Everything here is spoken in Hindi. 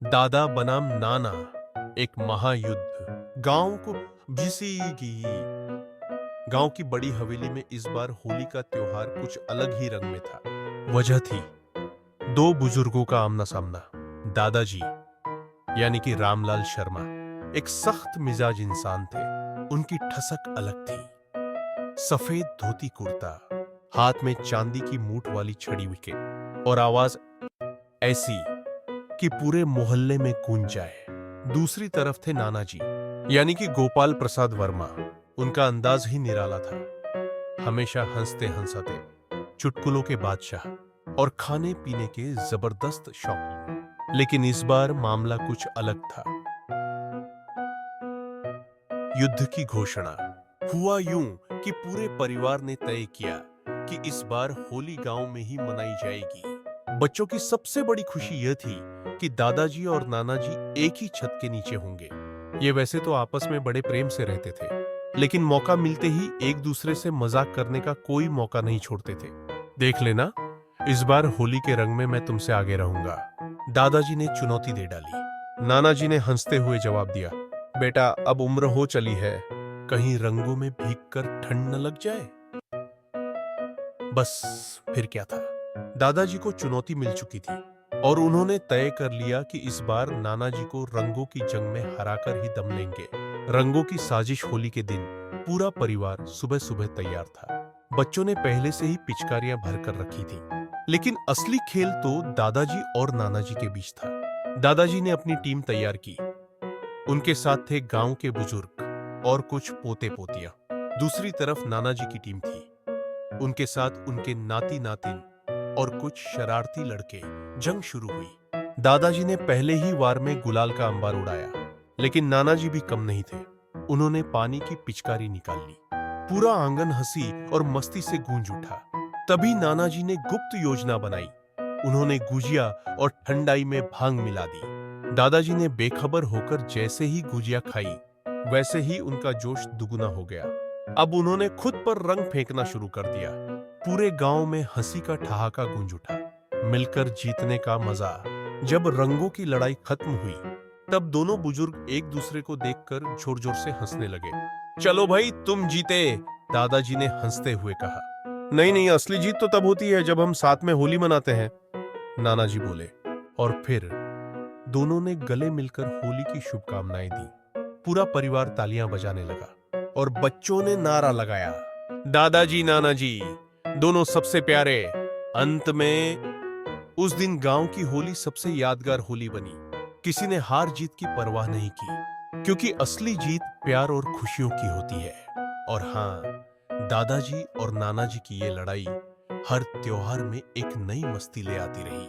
दादा बनाम नाना, एक महायुद्ध। गांव को घिसीगी। गांव की बड़ी हवेली में इस बार होली का त्योहार कुछ अलग ही रंग में था। वजह थी दो बुजुर्गों का आमना सामना। दादाजी यानी कि रामलाल शर्मा एक सख्त मिजाज इंसान थे। उनकी ठसक अलग थी। सफेद धोती कुर्ता, हाथ में चांदी की मूठ वाली छड़ी विकेट और आवाज ऐसी कि पूरे मोहल्ले में गूंज जाए। दूसरी तरफ थे नाना जी यानी कि गोपाल प्रसाद वर्मा। उनका अंदाज ही निराला था। हमेशा हंसते हंसाते, चुटकुलों के बादशाह और खाने पीने के जबरदस्त शौकीन। लेकिन इस बार मामला कुछ अलग था। युद्ध की घोषणा हुआ यूं कि पूरे परिवार ने तय किया कि इस बार होली गांव में ही मनाई जाएगी। बच्चों की सबसे बड़ी खुशी यह थी कि दादाजी और नानाजी एक ही छत के नीचे होंगे। ये वैसे तो आपस में बड़े प्रेम से रहते थे, लेकिन मौका मिलते ही एक दूसरे से मजाक करने का कोई मौका नहीं छोड़ते थे। देख लेना, इस बार होली के रंग में मैं तुमसे आगे रहूंगा, दादाजी ने चुनौती दे डाली। नानाजी ने हंसते हुए जवाब दिया, बेटा अब उम्र हो चली है, कहीं रंगों में भीगकर ठंड न लग जाए। बस फिर क्या था, दादाजी को चुनौती मिल चुकी थी और उन्होंने तय कर लिया कि इस बार नानाजी को रंगों की जंग में हराकर ही दम लेंगे। रंगों की साजिश होली के दिन पूरा परिवार सुबह सुबह तैयार था। बच्चों ने पहले से ही पिचकारियां भरकर रखी थी, लेकिन असली खेल तो दादाजी और नानाजी के बीच था। दादाजी ने अपनी टीम तैयार की। उनके साथ थे गांव के बुजुर्ग और कुछ पोते पोतियां। दूसरी तरफ नानाजी की टीम थी। उनके साथ उनके नाती नातिन और कुछ शरारती लड़के। जंग शुरू हुई। दादाजी ने पहले ही वार में गुलाल का अंबार उड़ाया, लेकिन नानाजी भी कम नहीं थे। उन्होंने पानी की पिचकारी निकाल ली। पूरा आंगन हंसी और मस्ती से गूंज उठा। तभी नानाजी ने गुप्त योजना बनाई। उन्होंने गुजिया और ठंडाई में भांग मिला दी। दादाजी ने बेखबर होकर जैसे ही गुजिया खाई, वैसे ही उनका जोश दुगुना हो गया। अब उन्होंने खुद पर रंग फेंकना शुरू कर दिया। पूरे गांव में हंसी का ठहाका गूंज उठा। मिलकर जीतने का मजा। जब रंगों की लड़ाई खत्म हुई, तब दोनों बुजुर्ग एक दूसरे को देखकर जोर जोर से हंसने लगे। चलो भाई तुम जीते, दादाजी ने हंसते हुए कहा। नहीं नहीं, असली जीत तो तब होती है जब हम साथ में होली मनाते हैं, नानाजी बोले। और फिर दोनों ने गले मिलकर होली की शुभकामनाएं दी। पूरा परिवार तालियां बजाने लगा और बच्चों ने नारा लगाया, दादाजी नानाजी दोनों सबसे प्यारे। अंत में उस दिन गांव की होली सबसे यादगार होली बनी। किसी ने हार जीत की परवाह नहीं की, क्योंकि असली जीत प्यार और खुशियों की होती है। और हाँ, दादाजी और नानाजी की ये लड़ाई हर त्योहार में एक नई मस्ती ले आती रही।